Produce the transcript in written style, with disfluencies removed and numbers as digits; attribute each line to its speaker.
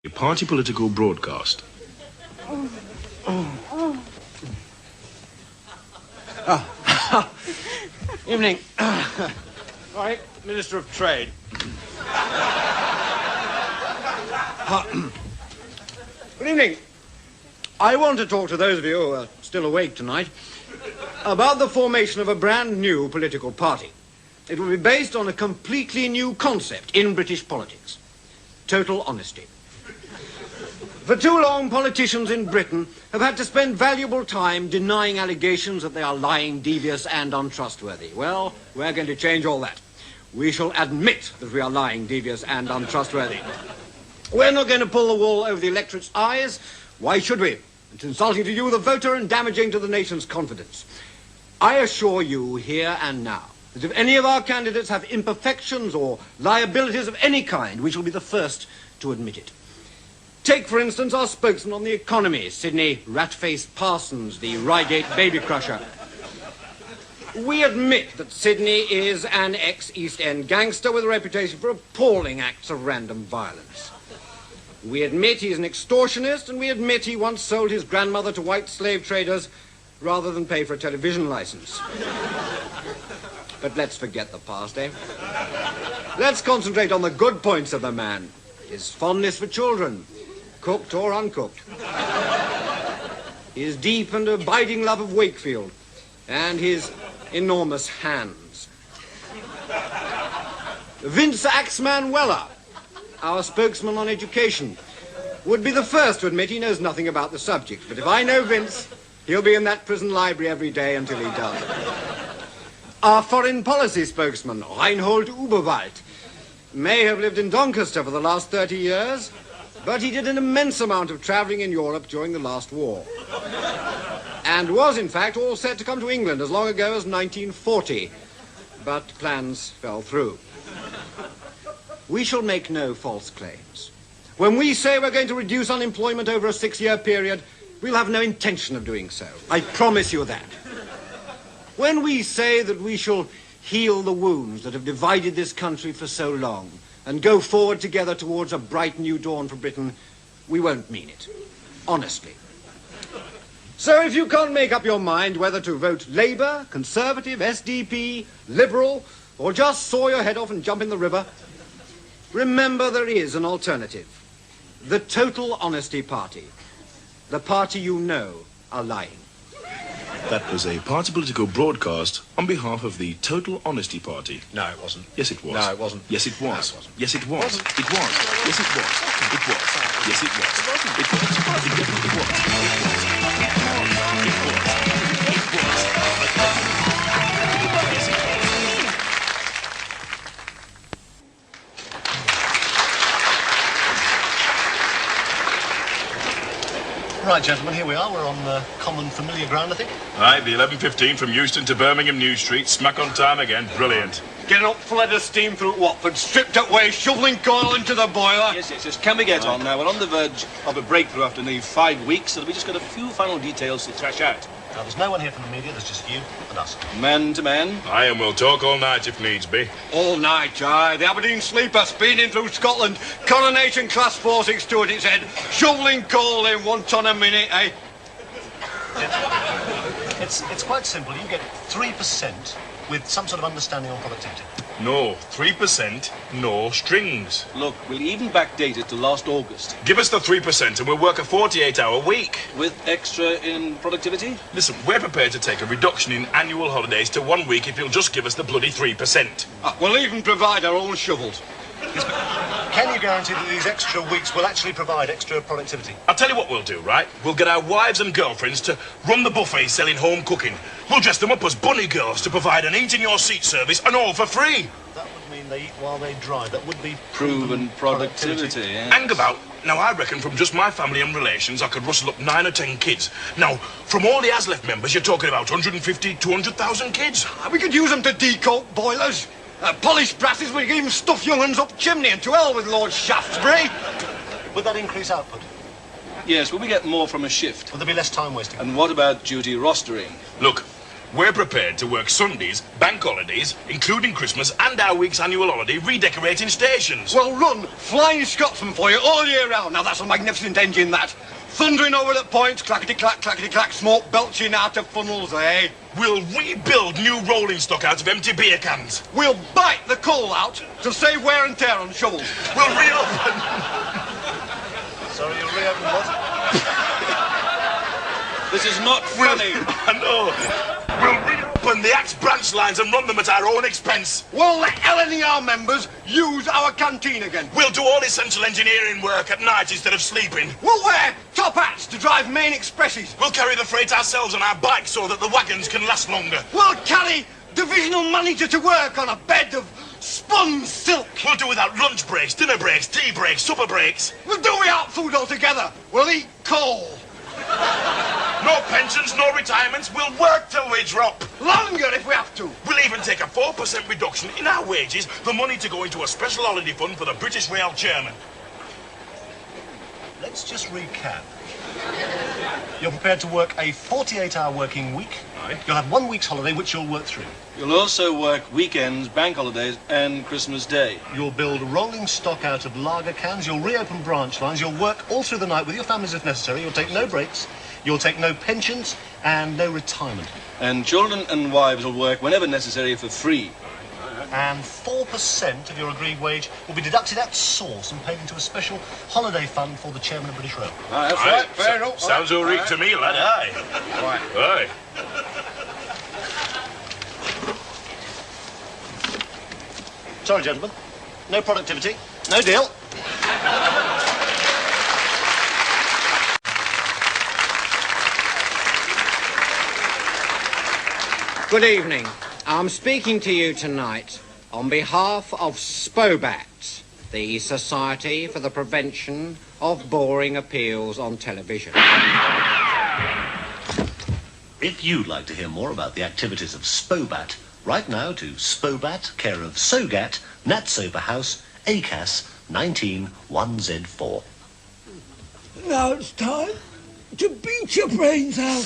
Speaker 1: A party political broadcast.
Speaker 2: Evening. Right, Minister of Trade. Good evening. I want to talk to those of you who are still awake tonight about the formation of a brand new political party. It will be based on a completely new concept in British politics. Total honesty. For too long, politicians in Britain have had to spend valuable time denying allegations that they are lying, devious, and untrustworthy. Well, we're going to change all that. We shall admit that we are lying, devious, and untrustworthy. We're not going to pull the wool over the electorate's eyes. Why should we? It's insulting to you, the voter, and damaging to the nation's confidence. I assure you here and now that if any of our candidates have imperfections or liabilities of any kind, we shall be the first to admit it. Take, for instance, our spokesman on the economy, Sydney Rat-Faced Parsons, the Reigate baby crusher. We admit that Sydney is an ex-East End gangster with a reputation for appalling acts of random violence. We admit he's an extortionist, and we admit he once sold his grandmother to white slave traders rather than pay for a television license. But let's forget the past, eh? Let's concentrate on the good points of the man. His fondness for children, cooked or uncooked. His deep and abiding love of Wakefield, and his enormous hands. Vince Axeman Weller, our spokesman on education, would be the first to admit he knows nothing about the subject. But if I know Vince, he'll be in that prison library every day until he does. Our foreign policy spokesman, Reinhold Uberwald, may have lived in Doncaster for the last 30 years, but he did an immense amount of travelling in Europe during the last war. And was, in fact, all set to come to England as long ago as 1940. But plans fell through. We shall make no false claims. When we say we're going to reduce unemployment over a 6-year period, we'll have no intention of doing so. I promise you that. When we say that we shall heal the wounds that have divided this country for so long and go forward together towards a bright new dawn for Britain, we won't mean it. Honestly. So if you can't make up your mind whether to vote Labour, Conservative, SDP, Liberal, or just saw your head off and jump in the river, remember there is an alternative. The Total Honesty Party. The party you know are lying.
Speaker 1: That was a party political broadcast on behalf of the Total Honesty Party.
Speaker 2: No, it wasn't.
Speaker 1: Yes, it was.
Speaker 2: No, it wasn't.
Speaker 1: Yes, it was.
Speaker 2: No, it wasn't.
Speaker 1: Yes, it was. It was. Yes, it was. It was. Yes, it was. It was. It definitely was.
Speaker 3: Right, gentlemen, here we are. We're on common familiar ground, I think.
Speaker 4: Right, the 11:15 from Euston to Birmingham New Street. Smack on time again. Brilliant.
Speaker 2: Getting up flood of steam through Watford, stripped up waste, shoveling coal into the boiler.
Speaker 5: Yes. Can we get on now? We're on the verge of a breakthrough after nearly 5 weeks, so we just got a few final details to thrash out.
Speaker 3: Now, there's no one here from the media. There's just you and us.
Speaker 5: Man to man.
Speaker 4: Aye, and we'll talk all night if needs be.
Speaker 2: All night, aye. The Aberdeen sleeper speeding through Scotland. Coronation Class 462 at its head. Shoveling coal in 1 ton a minute, eh?
Speaker 3: It's quite simple. You get 3% with some sort of understanding on productivity.
Speaker 4: No, 3%, no strings.
Speaker 5: Look, we'll even backdate it to last August.
Speaker 4: Give us the 3% and we'll work a 48-hour week.
Speaker 5: With extra in productivity?
Speaker 4: Listen, we're prepared to take a reduction in annual holidays to 1 week if you'll just give us the bloody 3%.
Speaker 2: We'll even provide our own shovels.
Speaker 3: Can you guarantee that these extra weeks will actually provide extra productivity?
Speaker 4: I'll tell you what we'll do, right? We'll get our wives and girlfriends to run the buffet selling home cooking. We'll dress them up as bunny girls to provide an eat-in-your-seat service and all for free.
Speaker 3: That would mean they eat while they drive. That would be
Speaker 5: Proven productivity, yes.
Speaker 4: Hang about. Now, I reckon from just my family and relations, I could rustle up 9 or 10 kids. Now, from all the ASLEF members, you're talking about 150, 200,000 kids.
Speaker 2: We could use them to decoat boilers. Polished brasses, we could even stuff young uns up chimney, and to hell with Lord Shaftesbury.
Speaker 3: Would that increase output?
Speaker 5: Yes, will we get more from a shift?
Speaker 3: Would there be less time wasting?
Speaker 5: And what about duty rostering?
Speaker 4: Look, We're prepared to work Sundays, bank holidays, including Christmas, and our week's annual holiday redecorating stations.
Speaker 2: Well, run Flying Scotsman for you all year round. Now, that's a magnificent engine, that. Thundering over at points, clackety-clack, smoke belching out of funnels, eh?
Speaker 4: We'll rebuild new rolling stock out of empty beer cans.
Speaker 2: We'll bite the coal out to save wear and tear on shovels.
Speaker 4: We'll reopen...
Speaker 3: Sorry, you'll reopen what?
Speaker 5: This is not funny.
Speaker 4: I know. We'll reopen the Axe branch lines and run them at our own expense.
Speaker 2: We'll let LNER members use our canteen again.
Speaker 4: We'll do all essential engineering work at night instead of sleeping.
Speaker 2: We'll wear top hats to drive main expresses.
Speaker 4: We'll carry the freight ourselves on our bikes so that the wagons can last longer.
Speaker 2: We'll carry divisional manager to work on a bed of spun silk.
Speaker 4: We'll do without lunch breaks, dinner breaks, tea breaks, supper breaks.
Speaker 2: We'll do without food altogether. We'll eat coal.
Speaker 4: No pensions, no retirements. We'll work till we drop.
Speaker 2: Longer if we have to.
Speaker 4: We'll even take a 4% reduction in our wages, the money to go into a special holiday fund for the British Rail chairman.
Speaker 3: Let's just recap. You're prepared to work a 48-hour working week.
Speaker 4: Aye.
Speaker 3: You'll have 1 week's holiday, which you'll work through.
Speaker 5: You'll also work weekends, bank holidays, and Christmas Day.
Speaker 3: You'll build rolling stock out of lager cans. You'll reopen branch lines. You'll work all through the night with your families if necessary. You'll take no breaks. You'll take no pensions and no retirement.
Speaker 5: And children and wives will work whenever necessary for free.
Speaker 3: And 4% of your agreed wage will be deducted at source and paid into a special holiday fund for the chairman of British Rail.
Speaker 2: That's
Speaker 4: Aye.
Speaker 2: right, fair enough.
Speaker 4: Sounds all right to me, lad. Aye.
Speaker 2: Right.
Speaker 4: Aye.
Speaker 3: Sorry, gentlemen. No productivity. No deal.
Speaker 2: Good evening. I'm speaking to you tonight on behalf of SPOBAT, the Society for the Prevention of Boring Appeals on Television.
Speaker 6: If you'd like to hear more about the activities of SPOBAT, write now to SPOBAT, care of SOGAT, Nat Sober House, ACAS 191Z4.
Speaker 7: Now it's time to beat your brains out.